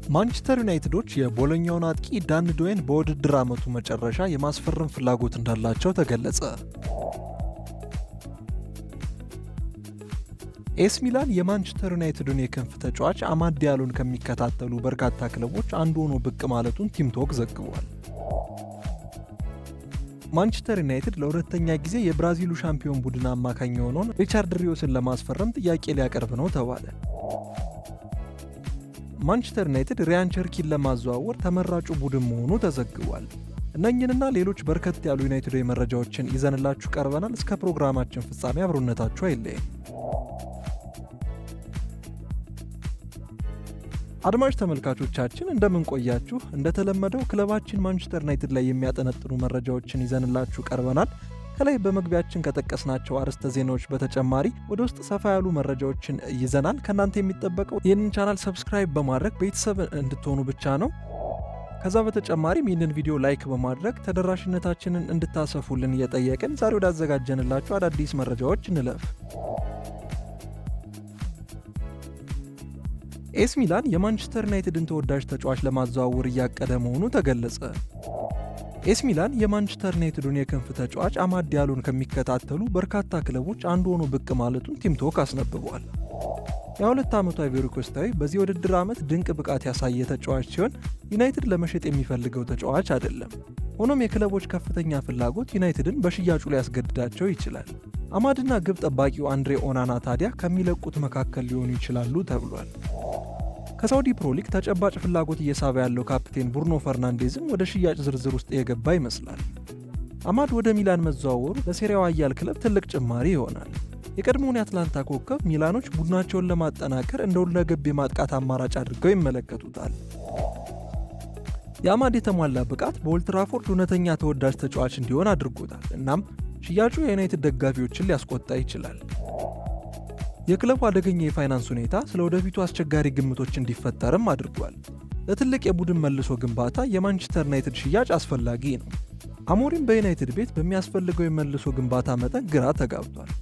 ማንቸስተር ዩናይትዶች የቦሎኛውን አጥቂ ዳን ዶዌን በውድድር ዓመቱ መጨረሻ የማስፈረም ፍላጎት እንዳላቸው ተገለጸ። ኤስ ሚላን የማንቸስተር ዩናይትድን የክንፍ ተጫዋች አማድ ዲያሎን ከሚከታተሉ በርካታ ክለቦች አንዱ ሆኖ ብቅ ማለቱን ቲም ቶክ ዘግቧል። ማንቸስተር ዩናይትድ ለሁለተኛ ጊዜ የብራዚሉ ሻምፒዮን ቡድን አማካኝ የሆነውን ሪቻርድ ሪዮስን ለማስፈረም ጥያቄ ሊያቀርብ ነው ተባለ። ማንቸስተር ዩናይትድ ሪያን ቸርኪን ለማዘዋወር ተመራጩ ቡድን መሆኑ ተዘግቧል። እነኝንና ሌሎች በርከት ያሉ ዩናይትዳዊ መረጃዎችን ይዘንላችሁ ቀርበናል። እስከ ፕሮግራማችን ፍጻሜ አብሮነታችሁ አይለየም። አድማጭ ተመልካቾቻችን እንደምን ቆያችሁ? እንደተለመደው ክለባችን ማንቸስተር ዩናይትድ ላይ የሚያጠነጥኑ መረጃዎችን ይዘንላችሁ ቀርበናል። ከላይ በመግቢያችን ከጠቀስናቸው አርዕስተ ዜናዎች በተጨማሪ ወደ ውስጥ ሰፋ ያሉ መረጃዎችን ይዘናል። ከእናንተ የሚጠበቀው ይህንን ቻናል ሰብስክራይብ በማድረግ ቤተሰብ እንድትሆኑ ብቻ ነው። ከዛ በተጨማሪም ይህንን ቪዲዮ ላይክ በማድረግ ተደራሽነታችንን እንድታሰፉልን እየጠየቅን ዛሬ ወዳዘጋጀንላችሁ አዳዲስ መረጃዎች እንለፍ። ኤስ ሚላን የማንቸስተር ዩናይትድን ተወዳጅ ተጫዋች ለማዘዋወር እያቀደ መሆኑ ተገለጸ። ኤስ ሚላን የማንቸስተር ዩናይትዱን የክንፍ ተጫዋች አማድ ዲያሎን ከሚከታተሉ በርካታ ክለቦች አንዱ ሆኖ ብቅ ማለቱን ቲም ቶክ አስነብቧል። የ22 ዓመቱ አይቮሪ ኮስታዊ በዚህ ውድድር ዓመት ድንቅ ብቃት ያሳየ ተጫዋች ሲሆን ዩናይትድ ለመሸጥ የሚፈልገው ተጫዋች አይደለም። ሆኖም የክለቦች ከፍተኛ ፍላጎት ዩናይትድን በሽያጩ ላይ ያስገድዳቸው ይችላል። አማድና ግብ ጠባቂው አንድሬ ኦናና ታዲያ ከሚለቁት መካከል ሊሆኑ ይችላሉ ተብሏል። ከሳውዲ ፕሮ ሊግ ተጨባጭ ፍላጎት እየሳበ ያለው ካፕቴን ብሩኖ ፈርናንዴዝም ወደ ሽያጭ ዝርዝር ውስጥ የገባ ይመስላል። አማድ ወደ ሚላን መዘዋወሩ ለሴሪያው ኃያል ክለብ ትልቅ ጭማሪ ይሆናል። የቀድሞውን የአትላንታ ኮከብ ሚላኖች ቡድናቸውን ለማጠናከር እንደ ሁለገብ የማጥቃት አማራጭ አድርገው ይመለከቱታል። የአማድ የተሟላ ብቃት በኦልድ ትራፎርድ እውነተኛ ተወዳጅ ተጫዋች እንዲሆን አድርጎታል። እናም ሽያጩ የዩናይትድ ደጋፊዎችን ሊያስቆጣ ይችላል። የክለቡ አደገኛ የፋይናንስ ሁኔታ ስለ ወደፊቱ አስቸጋሪ ግምቶች እንዲፈጠርም አድርጓል። ለትልቅ የቡድን መልሶ ግንባታ የማንቸስተር ዩናይትድ ሽያጭ አስፈላጊ ነው። አሞሪም በዩናይትድ ቤት በሚያስፈልገው የመልሶ ግንባታ መጠን ግራ ተጋብቷል።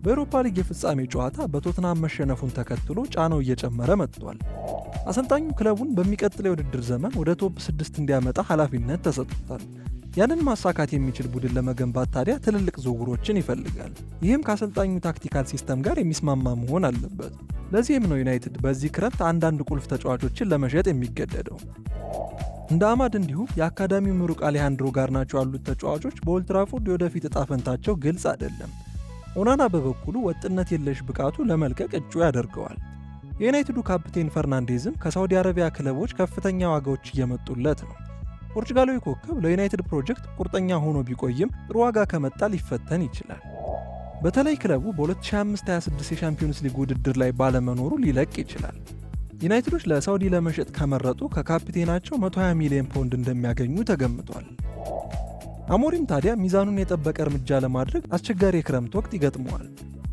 በአውሮፓ ሊግ የፍጻሜ ጨዋታ በቶትናም መሸነፉን ተከትሎ ጫናው እየጨመረ መጥቷል። አሰልጣኙ ክለቡን በሚቀጥለው የውድድር ዘመን ወደ ቶፕ 6 እንዲያመጣ ኃላፊነት ተሰጥቶታል። ያንን ማሳካት የሚችል ቡድን ለመገንባት ታዲያ ትልልቅ ዝውውሮችን ይፈልጋል። ይህም ከአሰልጣኙ ታክቲካል ሲስተም ጋር የሚስማማ መሆን አለበት። ለዚህም ነው ዩናይትድ በዚህ ክረምት አንዳንድ ቁልፍ ተጫዋቾችን ለመሸጥ የሚገደደው። እንደ አማድ እንዲሁም የአካዳሚው ምሩቅ አሌሃንድሮ ጋርናቾ ያሉት ተጫዋቾች በኦልድ ትራፎርድ የወደፊት እጣ ፈንታቸው ግልጽ አይደለም። ኦናና በበኩሉ ወጥነት የለሽ ብቃቱ ለመልቀቅ እጩ ያደርገዋል። የዩናይትዱ ካፕቴን ፈርናንዴዝም ከሳውዲ አረቢያ ክለቦች ከፍተኛ ዋጋዎች እየመጡለት ነው። ፖርቹጋላዊ ኮከብ ለዩናይትድ ፕሮጀክት ቁርጠኛ ሆኖ ቢቆይም ጥሩ ዋጋ ከመጣ ሊፈተን ይችላል። በተለይ ክለቡ በ2025-26 የሻምፒዮንስ ሊግ ውድድር ላይ ባለመኖሩ ሊለቅ ይችላል። ዩናይትዶች ለሳውዲ ለመሸጥ ከመረጡ ከካፕቴናቸው 120 ሚሊዮን ፓውንድ እንደሚያገኙ ተገምቷል። አሞሪም ታዲያ ሚዛኑን የጠበቀ እርምጃ ለማድረግ አስቸጋሪ የክረምት ወቅት ይገጥመዋል።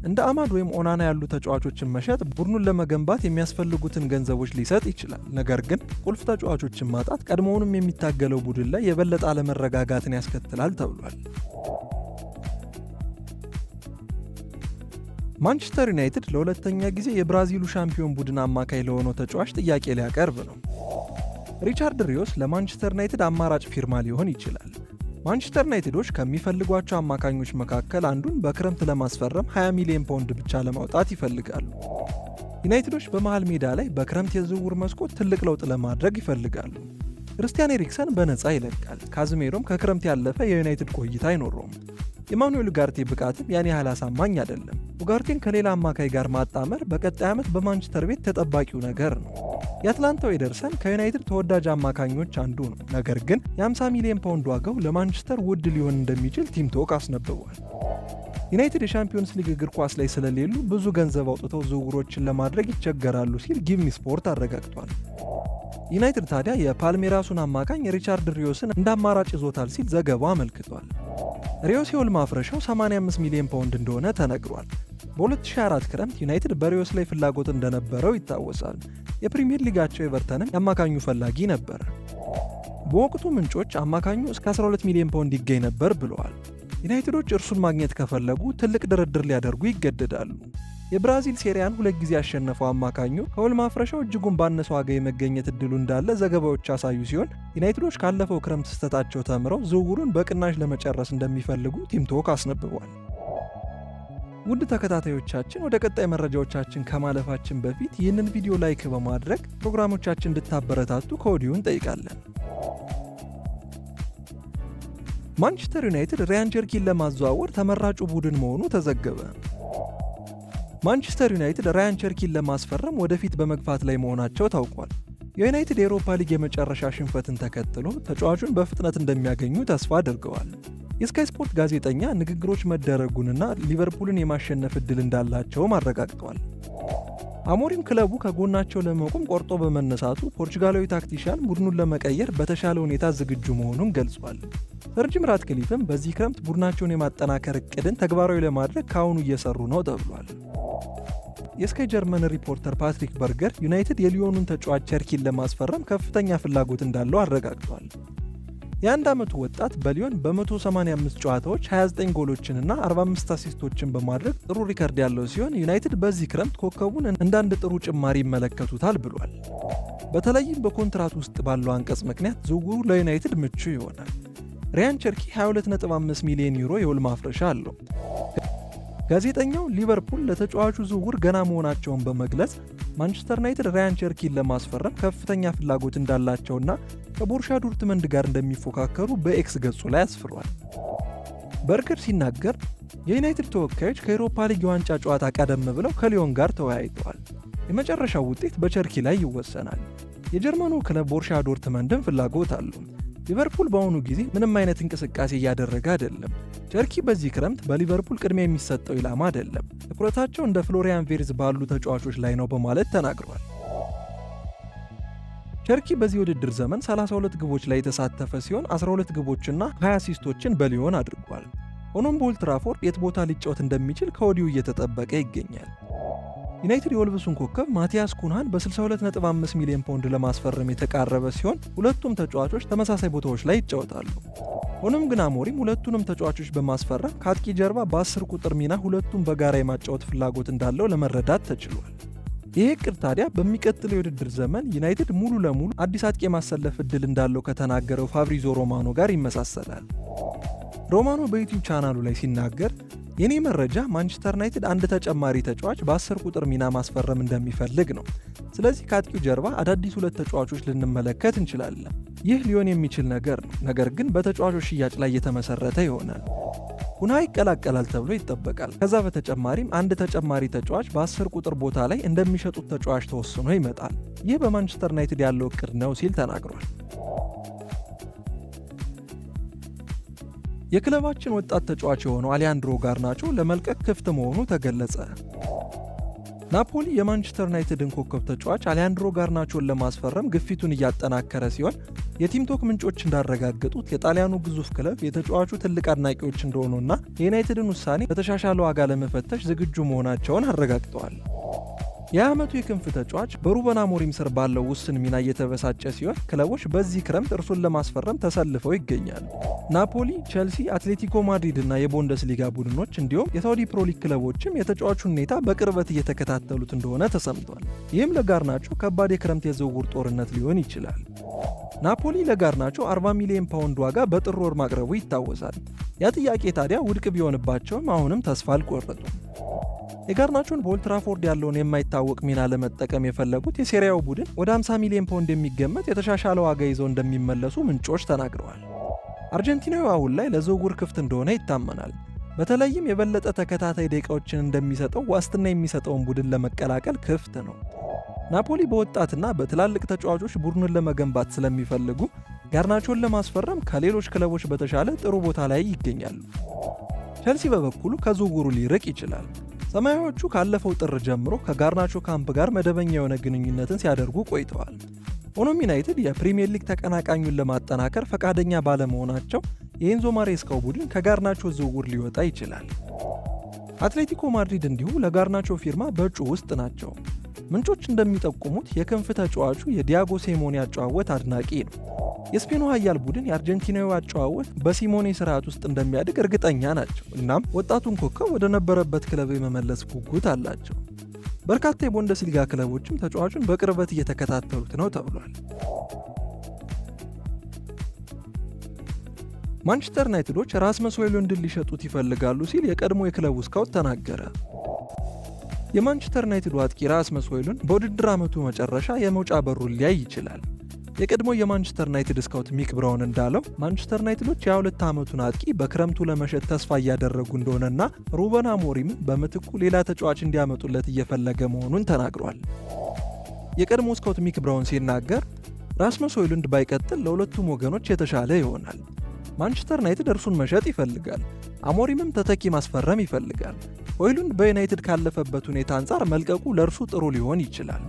እንደ አማድ ወይም ኦናና ያሉ ተጫዋቾችን መሸጥ ቡድኑን ለመገንባት የሚያስፈልጉትን ገንዘቦች ሊሰጥ ይችላል። ነገር ግን ቁልፍ ተጫዋቾችን ማጣት ቀድሞውንም የሚታገለው ቡድን ላይ የበለጠ አለመረጋጋትን ያስከትላል ተብሏል። ማንቸስተር ዩናይትድ ለሁለተኛ ጊዜ የብራዚሉ ሻምፒዮን ቡድን አማካይ ለሆነው ተጫዋች ጥያቄ ሊያቀርብ ነው። ሪቻርድ ሪዮስ ለማንቸስተር ዩናይትድ አማራጭ ፊርማ ሊሆን ይችላል። ማንቸስተር ዩናይትዶች ከሚፈልጓቸው አማካኞች መካከል አንዱን በክረምት ለማስፈረም 20 ሚሊዮን ፓውንድ ብቻ ለማውጣት ይፈልጋሉ። ዩናይትዶች በመሃል ሜዳ ላይ በክረምት የዝውውር መስኮት ትልቅ ለውጥ ለማድረግ ይፈልጋሉ። ክርስቲያን ኤሪክሰን በነፃ ይለቃል። ካዝሜሮም ከክረምት ያለፈ የዩናይትድ ቆይታ አይኖረውም። የማኑኤል ኡጋርቴ ብቃትም ያን ያህል አሳማኝ አይደለም። ኡጋርቴን ከሌላ አማካይ ጋር ማጣመር በቀጣይ ዓመት በማንቸስተር ቤት ተጠባቂው ነገር ነው። የአትላንታው ኤደርሰን ከዩናይትድ ተወዳጅ አማካኞች አንዱ ነው። ነገር ግን የ50 ሚሊዮን ፓውንድ ዋጋው ለማንቸስተር ውድ ሊሆን እንደሚችል ቲም ቶክ አስነብቧል። ዩናይትድ የሻምፒዮንስ ሊግ እግር ኳስ ላይ ስለሌሉ ብዙ ገንዘብ አውጥተው ዝውውሮችን ለማድረግ ይቸገራሉ ሲል ጊቭሚ ስፖርት አረጋግጧል። ዩናይትድ ታዲያ የፓልሜራሱን አማካኝ ሪቻርድ ሪዮስን እንደ አማራጭ ይዞታል ሲል ዘገባው አመልክቷል። ሪዮስ የውል ማፍረሻው 85 ሚሊዮን ፓውንድ እንደሆነ ተነግሯል። በ2004 ክረምት ዩናይትድ በሪዮስ ላይ ፍላጎት እንደነበረው ይታወሳል። የፕሪሚየር ሊጋቸው ኤቨርተንም የአማካኙ ፈላጊ ነበር። በወቅቱ ምንጮች አማካኙ እስከ 12 ሚሊዮን ፓውንድ ይገኝ ነበር ብለዋል። ዩናይትዶች እርሱን ማግኘት ከፈለጉ ትልቅ ድርድር ሊያደርጉ ይገደዳሉ። የብራዚል ሴሪያን 2 ጊዜ ያሸነፈው አማካኙ ከውል ማፍረሻው እጅጉን ባነሰ ዋጋ የመገኘት እድሉ እንዳለ ዘገባዎች ያሳዩ ሲሆን ዩናይትዶች ካለፈው ክረምት ስህተታቸው ተምረው ዝውውሩን በቅናሽ ለመጨረስ እንደሚፈልጉ ቲም ቶክ አስነብቧል። ውድ ተከታታዮቻችን ወደ ቀጣይ መረጃዎቻችን ከማለፋችን በፊት ይህንን ቪዲዮ ላይክ በማድረግ ፕሮግራሞቻችን እንድታበረታቱ ከወዲሁ እንጠይቃለን። ማንቸስተር ዩናይትድ ራያን ቸርኪን ለማዘዋወር ተመራጩ ቡድን መሆኑ ተዘገበ። ማንቸስተር ዩናይትድ ራያን ቸርኪን ለማስፈረም ወደፊት በመግፋት ላይ መሆናቸው ታውቋል። የዩናይትድ የአውሮፓ ሊግ የመጨረሻ ሽንፈትን ተከትሎ ተጫዋቹን በፍጥነት እንደሚያገኙ ተስፋ አድርገዋል። የስካይ ስፖርት ጋዜጠኛ ንግግሮች መደረጉንና ሊቨርፑልን የማሸነፍ ዕድል እንዳላቸውም አረጋግጠዋል። አሞሪም ክለቡ ከጎናቸው ለመቆም ቆርጦ በመነሳቱ ፖርቹጋላዊ ታክቲሻን ቡድኑን ለመቀየር በተሻለ ሁኔታ ዝግጁ መሆኑን ገልጿል። ሰር ጂም ራትክሊፍም በዚህ ክረምት ቡድናቸውን የማጠናከር እቅድን ተግባራዊ ለማድረግ ከአሁኑ እየሰሩ ነው ተብሏል። የስካይ ጀርመን ሪፖርተር ፓትሪክ በርገር ዩናይትድ የሊዮኑን ተጫዋች ቸርኪን ለማስፈረም ከፍተኛ ፍላጎት እንዳለው አረጋግጧል። የ1 ዓመቱ ወጣት በሊዮን በ185 ጨዋታዎች 29 ጎሎችንና 45 አሲስቶችን በማድረግ ጥሩ ሪከርድ ያለው ሲሆን ዩናይትድ በዚህ ክረምት ኮከቡን እንዳንድ ጥሩ ጭማሪ ይመለከቱታል ብሏል። በተለይም በኮንትራት ውስጥ ባለው አንቀጽ ምክንያት ዝውውሩ ለዩናይትድ ምቹ ይሆናል። ራያን ቸርኪ 22.5 ሚሊዮን ዩሮ የውል ማፍረሻ አለው። ጋዜጠኛው ሊቨርፑል ለተጫዋቹ ዝውውር ገና መሆናቸውን በመግለጽ ማንቸስተር ዩናይትድ ራያን ቸርኪን ለማስፈረም ከፍተኛ ፍላጎት እንዳላቸውና ከቦሩሻ ዶርትመንድ ጋር እንደሚፎካከሩ በኤክስ ገጹ ላይ አስፍሯል። በርገር ሲናገር የዩናይትድ ተወካዮች ከአውሮፓ ሊግ የዋንጫ ጨዋታ ቀደም ብለው ከሊዮን ጋር ተወያይተዋል። የመጨረሻው ውጤት በቸርኪ ላይ ይወሰናል። የጀርመኑ ክለብ ቦሩሻ ዶርትመንድን ፍላጎት አለው። ሊቨርፑል በአሁኑ ጊዜ ምንም አይነት እንቅስቃሴ እያደረገ አይደለም። ቸርኪ በዚህ ክረምት በሊቨርፑል ቅድሚያ የሚሰጠው ኢላማ አይደለም። ትኩረታቸው እንደ ፍሎሪያን ቬርዝ ባሉ ተጫዋቾች ላይ ነው በማለት ተናግሯል። ቸርኪ በዚህ ውድድር ዘመን 32 ግቦች ላይ የተሳተፈ ሲሆን 12 ግቦችና 20 አሲስቶችን በሊዮን አድርጓል። ሆኖም በኦልድ ትራፎርድ የት ቦታ ሊጫወት እንደሚችል ከወዲሁ እየተጠበቀ ይገኛል። ዩናይትድ የወልቭሱን ኮከብ ማቲያስ ኩንሃን በ62.5 ሚሊዮን ፓውንድ ለማስፈረም የተቃረበ ሲሆን ሁለቱም ተጫዋቾች ተመሳሳይ ቦታዎች ላይ ይጫወታሉ። ሆኖም ግን አሞሪም ሁለቱንም ተጫዋቾች በማስፈረም ከአጥቂ ጀርባ በ10 ቁጥር ሚና ሁለቱም በጋራ የማጫወት ፍላጎት እንዳለው ለመረዳት ተችሏል። ይህ እቅድ ታዲያ በሚቀጥለው የውድድር ዘመን ዩናይትድ ሙሉ ለሙሉ አዲስ አጥቂ የማሰለፍ ዕድል እንዳለው ከተናገረው ፋብሪዞ ሮማኖ ጋር ይመሳሰላል። ሮማኖ በዩቲዩብ ቻናሉ ላይ ሲናገር የኔ መረጃ ማንቸስተር ዩናይትድ አንድ ተጨማሪ ተጫዋች በ10 ቁጥር ሚና ማስፈረም እንደሚፈልግ ነው። ስለዚህ ከአጥቂው ጀርባ አዳዲስ 2 ተጫዋቾች ልንመለከት እንችላለን። ይህ ሊሆን የሚችል ነገር ነው፣ ነገር ግን በተጫዋቾች ሽያጭ ላይ የተመሰረተ ይሆናል። ኩንሃ ይቀላቀላል ተብሎ ይጠበቃል። ከዛ በተጨማሪም አንድ ተጨማሪ ተጫዋች በ10 ቁጥር ቦታ ላይ እንደሚሸጡት ተጫዋች ተወስኖ ይመጣል። ይህ በማንቸስተር ዩናይትድ ያለው እቅድ ነው ሲል ተናግሯል። የክለባችን ወጣት ተጫዋች የሆነው አሊያንድሮ ጋርናቾ ለመልቀቅ ክፍት መሆኑ ተገለጸ። ናፖሊ የማንቸስተር ዩናይትድን ኮከብ ተጫዋች አሊያንድሮ ጋርናቾን ለማስፈረም ግፊቱን እያጠናከረ ሲሆን የቲም ቶክ ምንጮች እንዳረጋገጡት የጣሊያኑ ግዙፍ ክለብ የተጫዋቹ ትልቅ አድናቂዎች እንደሆኑና የዩናይትድን ውሳኔ በተሻሻለ ዋጋ ለመፈተሽ ዝግጁ መሆናቸውን አረጋግጠዋል። የዓመቱ የክንፍ ተጫዋች በሩበን አሞሪም ስር ባለው ውስን ሚና እየተበሳጨ ሲሆን ክለቦች በዚህ ክረምት እርሱን ለማስፈረም ተሰልፈው ይገኛሉ። ናፖሊ፣ ቼልሲ፣ አትሌቲኮ ማድሪድ እና የቡንደስሊጋ ቡድኖች እንዲሁም የሳውዲ ፕሮሊግ ክለቦችም የተጫዋቹን ሁኔታ በቅርበት እየተከታተሉት እንደሆነ ተሰምቷል። ይህም ለጋርናቾ ከባድ የክረምት የዝውውር ጦርነት ሊሆን ይችላል። ናፖሊ ለጋርናቾ 40 ሚሊዮን ፓውንድ ዋጋ በጥር ወር ማቅረቡ ይታወሳል። ያ ጥያቄ ታዲያ ውድቅ ቢሆንባቸውም አሁንም ተስፋ አልቆረጡም። የጋርናቾን በኦልድ ትራፎርድ ያለውን የማይታወቅ ሚና ለመጠቀም የፈለጉት የሴሪያው ቡድን ወደ 50 ሚሊዮን ፓውንድ የሚገመት የተሻሻለ ዋጋ ይዘው እንደሚመለሱ ምንጮች ተናግረዋል። አርጀንቲናዊ አሁን ላይ ለዝውውር ክፍት እንደሆነ ይታመናል። በተለይም የበለጠ ተከታታይ ደቂቃዎችን እንደሚሰጠው ዋስትና የሚሰጠውን ቡድን ለመቀላቀል ክፍት ነው። ናፖሊ በወጣትና በትላልቅ ተጫዋቾች ቡድኑን ለመገንባት ስለሚፈልጉ ጋርናቾን ለማስፈረም ከሌሎች ክለቦች በተሻለ ጥሩ ቦታ ላይ ይገኛሉ። ቼልሲ በበኩሉ ከዝውውሩ ሊርቅ ይችላል። ሰማያዎቹ ካለፈው ጥር ጀምሮ ከጋርናቾ ካምፕ ጋር መደበኛ የሆነ ግንኙነትን ሲያደርጉ ቆይተዋል። ሆኖም ዩናይትድ የፕሪሚየር ሊግ ተቀናቃኙን ለማጠናከር ፈቃደኛ ባለመሆናቸው የኤንዞ ማሬስካው ቡድን ከጋርናቾ ዝውውር ሊወጣ ይችላል። አትሌቲኮ ማድሪድ እንዲሁ ለጋርናቾ ፊርማ በእጩ ውስጥ ናቸው። ምንጮች እንደሚጠቁሙት የክንፍ ተጫዋቹ የዲያጎ ሲሞኔ አጨዋወት አድናቂ ነው። የስፔኑ ኃያል ቡድን የአርጀንቲናዊ አጨዋወት በሲሞኔ ስርዓት ውስጥ እንደሚያድግ እርግጠኛ ናቸው። እናም ወጣቱን ኮከብ ወደ ነበረበት ክለብ የመመለስ ጉጉት አላቸው። በርካታ የቡንደስሊጋ ክለቦችም ተጫዋቹን በቅርበት እየተከታተሉት ነው ተብሏል። ማንቸስተር ዩናይትዶች ራስመስ ሆይሉንድን ሊሸጡት ይፈልጋሉ ሲል የቀድሞ የክለቡ ስካውት ተናገረ። የማንቸስተር ዩናይትዱ አጥቂ ራስመስ ሆይሉንድ በውድድር ዓመቱ መጨረሻ የመውጫ በሩን ሊያይ ይችላል። የቀድሞ የማንቸስተር ዩናይትድ ስካውት ሚክ ብራውን እንዳለው ማንቸስተር ዩናይትዶች የ22 ዓመቱን አጥቂ በክረምቱ ለመሸጥ ተስፋ እያደረጉ እንደሆነና ሩበን አሞሪምን በምትኩ ሌላ ተጫዋች እንዲያመጡለት እየፈለገ መሆኑን ተናግሯል። የቀድሞ ስካውት ሚክ ብራውን ሲናገር ራስመስ ሆይሉንድ ባይቀጥል ለሁለቱም ወገኖች የተሻለ ይሆናል። ማንቸስተር ዩናይትድ እርሱን መሸጥ ይፈልጋል። አሞሪምም ተተኪ ማስፈረም ይፈልጋል። ሆይሉንድ በዩናይትድ ካለፈበት ሁኔታ አንጻር መልቀቁ ለእርሱ ጥሩ ሊሆን ይችላል።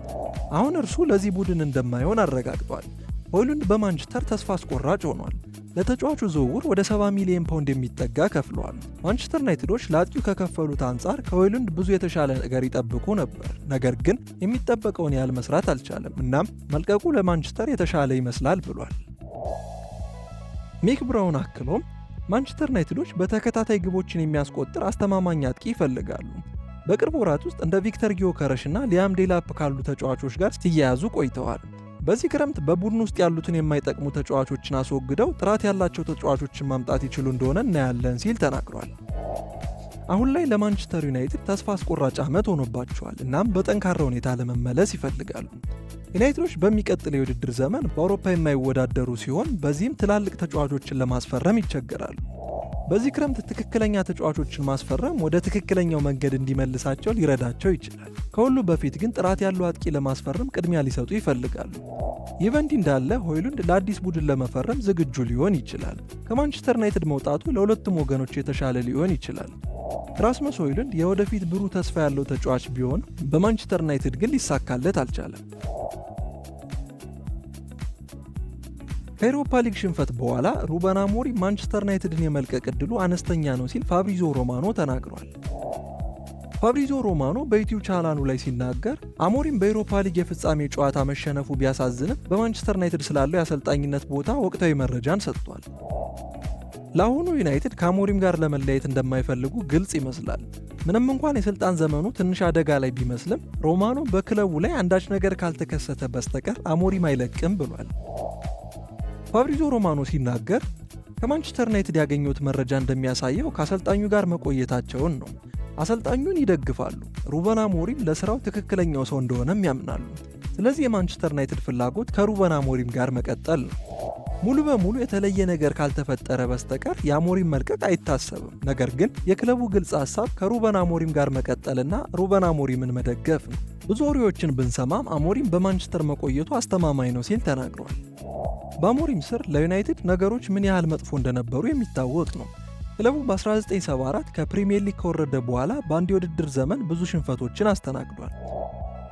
አሁን እርሱ ለዚህ ቡድን እንደማይሆን አረጋግጧል። ሆይሉንድ በማንቸስተር ተስፋ አስቆራጭ ሆኗል። ለተጫዋቹ ዝውውር ወደ 70 ሚሊዮን ፓውንድ የሚጠጋ ከፍለዋል። ማንቸስተር ዩናይትዶች ለአጥቂው ከከፈሉት አንጻር ከሆይሉንድ ብዙ የተሻለ ነገር ይጠብቁ ነበር። ነገር ግን የሚጠበቀውን ያህል መስራት አልቻለም። እናም መልቀቁ ለማንቸስተር የተሻለ ይመስላል ብሏል። ሚክ ብራውን አክሎም ማንቸስተር ዩናይትዶች በተከታታይ ግቦችን የሚያስቆጥር አስተማማኝ አጥቂ ይፈልጋሉ። በቅርብ ወራት ውስጥ እንደ ቪክተር ጊዮከረሽ እና ሊያም ዴላፕ ካሉ ተጫዋቾች ጋር ሲያያዙ ቆይተዋል። በዚህ ክረምት በቡድን ውስጥ ያሉትን የማይጠቅሙ ተጫዋቾችን አስወግደው ጥራት ያላቸው ተጫዋቾችን ማምጣት ይችሉ እንደሆነ እናያለን ሲል ተናግሯል። አሁን ላይ ለማንቸስተር ዩናይትድ ተስፋ አስቆራጭ ዓመት ሆኖባቸዋል። እናም በጠንካራ ሁኔታ ለመመለስ ይፈልጋሉ። ዩናይትዶች በሚቀጥለው የውድድር ዘመን በአውሮፓ የማይወዳደሩ ሲሆን በዚህም ትላልቅ ተጫዋቾችን ለማስፈረም ይቸገራሉ። በዚህ ክረምት ትክክለኛ ተጫዋቾችን ማስፈረም ወደ ትክክለኛው መንገድ እንዲመልሳቸው ሊረዳቸው ይችላል። ከሁሉ በፊት ግን ጥራት ያለው አጥቂ ለማስፈረም ቅድሚያ ሊሰጡ ይፈልጋሉ። ይህ በእንዲህ እንዳለ ሆይሉንድ ለአዲስ ቡድን ለመፈረም ዝግጁ ሊሆን ይችላል። ከማንቸስተር ዩናይትድ መውጣቱ ለሁለቱም ወገኖች የተሻለ ሊሆን ይችላል። ራስመስ ሆይሉንድ የወደፊት ብሩህ ተስፋ ያለው ተጫዋች ቢሆን በማንቸስተር ዩናይትድ ግን ሊሳካለት አልቻለም። ከኤሮፓ ሊግ ሽንፈት በኋላ ሩበን አሞሪም ማንቸስተር ዩናይትድን የመልቀቅ ዕድሉ አነስተኛ ነው ሲል ፋብሪዚዮ ሮማኖ ተናግሯል። ፋብሪዚዮ ሮማኖ በዩቲዩብ ቻናሉ ላይ ሲናገር አሞሪም በኤሮፓ ሊግ የፍጻሜ ጨዋታ መሸነፉ ቢያሳዝንም በማንቸስተር ዩናይትድ ስላለው የአሰልጣኝነት ቦታ ወቅታዊ መረጃን ሰጥቷል። ለአሁኑ ዩናይትድ ከአሞሪም ጋር ለመለያየት እንደማይፈልጉ ግልጽ ይመስላል። ምንም እንኳን የስልጣን ዘመኑ ትንሽ አደጋ ላይ ቢመስልም ሮማኖ በክለቡ ላይ አንዳች ነገር ካልተከሰተ በስተቀር አሞሪም አይለቅም ብሏል። ፋብሪዚዮ ሮማኖ ሲናገር ከማንቸስተር ዩናይትድ ያገኘሁት መረጃ እንደሚያሳየው ከአሰልጣኙ ጋር መቆየታቸውን ነው። አሰልጣኙን ይደግፋሉ። ሩበን አሞሪም ለስራው ትክክለኛው ሰው እንደሆነም ያምናሉ። ስለዚህ የማንቸስተር ዩናይትድ ፍላጎት ከሩበን አሞሪም ጋር መቀጠል ነው። ሙሉ በሙሉ የተለየ ነገር ካልተፈጠረ በስተቀር የአሞሪም መልቀቅ አይታሰብም። ነገር ግን የክለቡ ግልጽ ሐሳብ ከሩበን አሞሪም ጋር መቀጠልና ሩበን አሞሪምን መደገፍ ነው። ብዙ ወሬዎችን ብንሰማም አሞሪም በማንቸስተር መቆየቱ አስተማማኝ ነው ሲል ተናግሯል። በአሞሪም ስር ለዩናይትድ ነገሮች ምን ያህል መጥፎ እንደነበሩ የሚታወቅ ነው። ክለቡ በ1974 ከፕሪሚየር ሊግ ከወረደ በኋላ በአንድ የውድድር ዘመን ብዙ ሽንፈቶችን አስተናግዷል።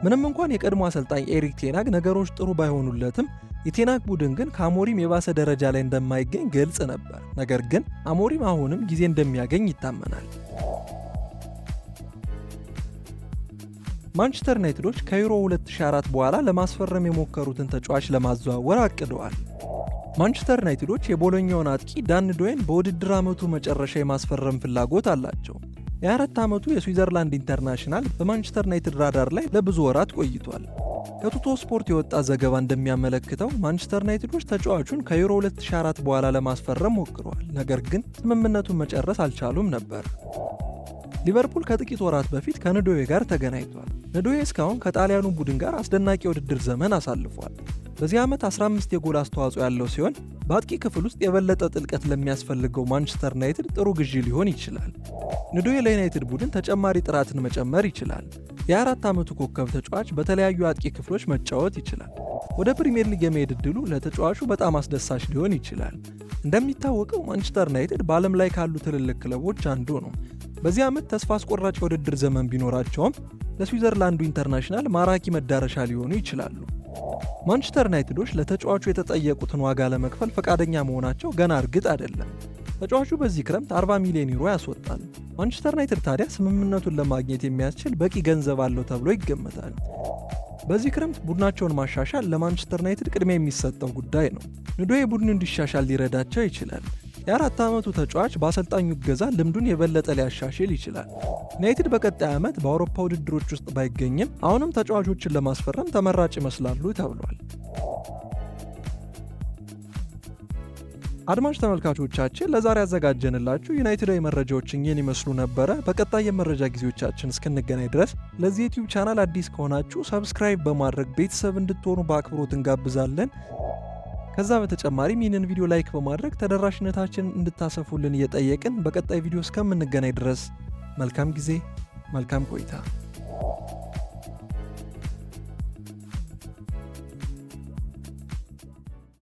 ምንም እንኳን የቀድሞ አሰልጣኝ ኤሪክ ቴናግ ነገሮች ጥሩ ባይሆኑለትም የቴናግ ቡድን ግን ከአሞሪም የባሰ ደረጃ ላይ እንደማይገኝ ግልጽ ነበር። ነገር ግን አሞሪም አሁንም ጊዜ እንደሚያገኝ ይታመናል። ማንቸስተር ዩናይትዶች ከዩሮ 2004 በኋላ ለማስፈረም የሞከሩትን ተጫዋች ለማዘዋወር አቅደዋል። ማንቸስተር ዩናይትዶች የቦሎኛውን አጥቂ ዳን ዶዌን በውድድር ዓመቱ መጨረሻ የማስፈረም ፍላጎት አላቸው። የ4 ዓመቱ የስዊዘርላንድ ኢንተርናሽናል በማንቸስተር ዩናይትድ ራዳር ላይ ለብዙ ወራት ቆይቷል። ከቱቶ ስፖርት የወጣ ዘገባ እንደሚያመለክተው ማንቸስተር ዩናይትዶች ተጫዋቹን ከዩሮ 2004 በኋላ ለማስፈረም ሞክረዋል። ነገር ግን ስምምነቱን መጨረስ አልቻሉም ነበር። ሊቨርፑል ከጥቂት ወራት በፊት ከንዶዌ ጋር ተገናኝቷል። ንዶዌ እስካሁን ከጣሊያኑ ቡድን ጋር አስደናቂ የውድድር ዘመን አሳልፏል። በዚህ ዓመት 15 የጎል አስተዋጽኦ ያለው ሲሆን በአጥቂ ክፍል ውስጥ የበለጠ ጥልቀት ለሚያስፈልገው ማንቸስተር ዩናይትድ ጥሩ ግዢ ሊሆን ይችላል። ንዶዌ ለዩናይትድ ቡድን ተጨማሪ ጥራትን መጨመር ይችላል። የ4 ዓመቱ ኮከብ ተጫዋች በተለያዩ አጥቂ ክፍሎች መጫወት ይችላል። ወደ ፕሪሚየር ሊግ የመሄድ ዕድሉ ለተጫዋቹ በጣም አስደሳች ሊሆን ይችላል። እንደሚታወቀው ማንቸስተር ዩናይትድ በዓለም ላይ ካሉ ትልልቅ ክለቦች አንዱ ነው። በዚህ ዓመት ተስፋ አስቆራጭ የውድድር ዘመን ቢኖራቸውም ለስዊዘርላንዱ ኢንተርናሽናል ማራኪ መዳረሻ ሊሆኑ ይችላሉ። ማንቸስተር ዩናይትዶች ለተጫዋቹ የተጠየቁትን ዋጋ ለመክፈል ፈቃደኛ መሆናቸው ገና እርግጥ አይደለም። ተጫዋቹ በዚህ ክረምት 40 ሚሊዮን ዩሮ ያስወጣል። ማንቸስተር ዩናይትድ ታዲያ ስምምነቱን ለማግኘት የሚያስችል በቂ ገንዘብ አለው ተብሎ ይገመታል። በዚህ ክረምት ቡድናቸውን ማሻሻል ለማንቸስተር ዩናይትድ ቅድሚያ የሚሰጠው ጉዳይ ነው። ንዶ የቡድኑ እንዲሻሻል ሊረዳቸው ይችላል። የ4 ዓመቱ ተጫዋች በአሰልጣኙ እገዛ ልምዱን የበለጠ ሊያሻሽል ይችላል። ዩናይትድ በቀጣይ ዓመት በአውሮፓ ውድድሮች ውስጥ ባይገኝም አሁንም ተጫዋቾችን ለማስፈረም ተመራጭ ይመስላሉ ተብሏል። አድማጭ ተመልካቾቻችን ለዛሬ ያዘጋጀንላችሁ ዩናይትዳዊ መረጃዎች እኚህን ይመስሉ ነበረ። በቀጣይ የመረጃ ጊዜዎቻችን እስክንገናኝ ድረስ ለዚህ ዩቲዩብ ቻናል አዲስ ከሆናችሁ ሰብስክራይብ በማድረግ ቤተሰብ እንድትሆኑ በአክብሮት እንጋብዛለን። ከዛ በተጨማሪም ይህንን ቪዲዮ ላይክ በማድረግ ተደራሽነታችንን እንድታሰፉልን እየጠየቅን በቀጣይ ቪዲዮ እስከምንገናኝ ድረስ መልካም ጊዜ፣ መልካም ቆይታ።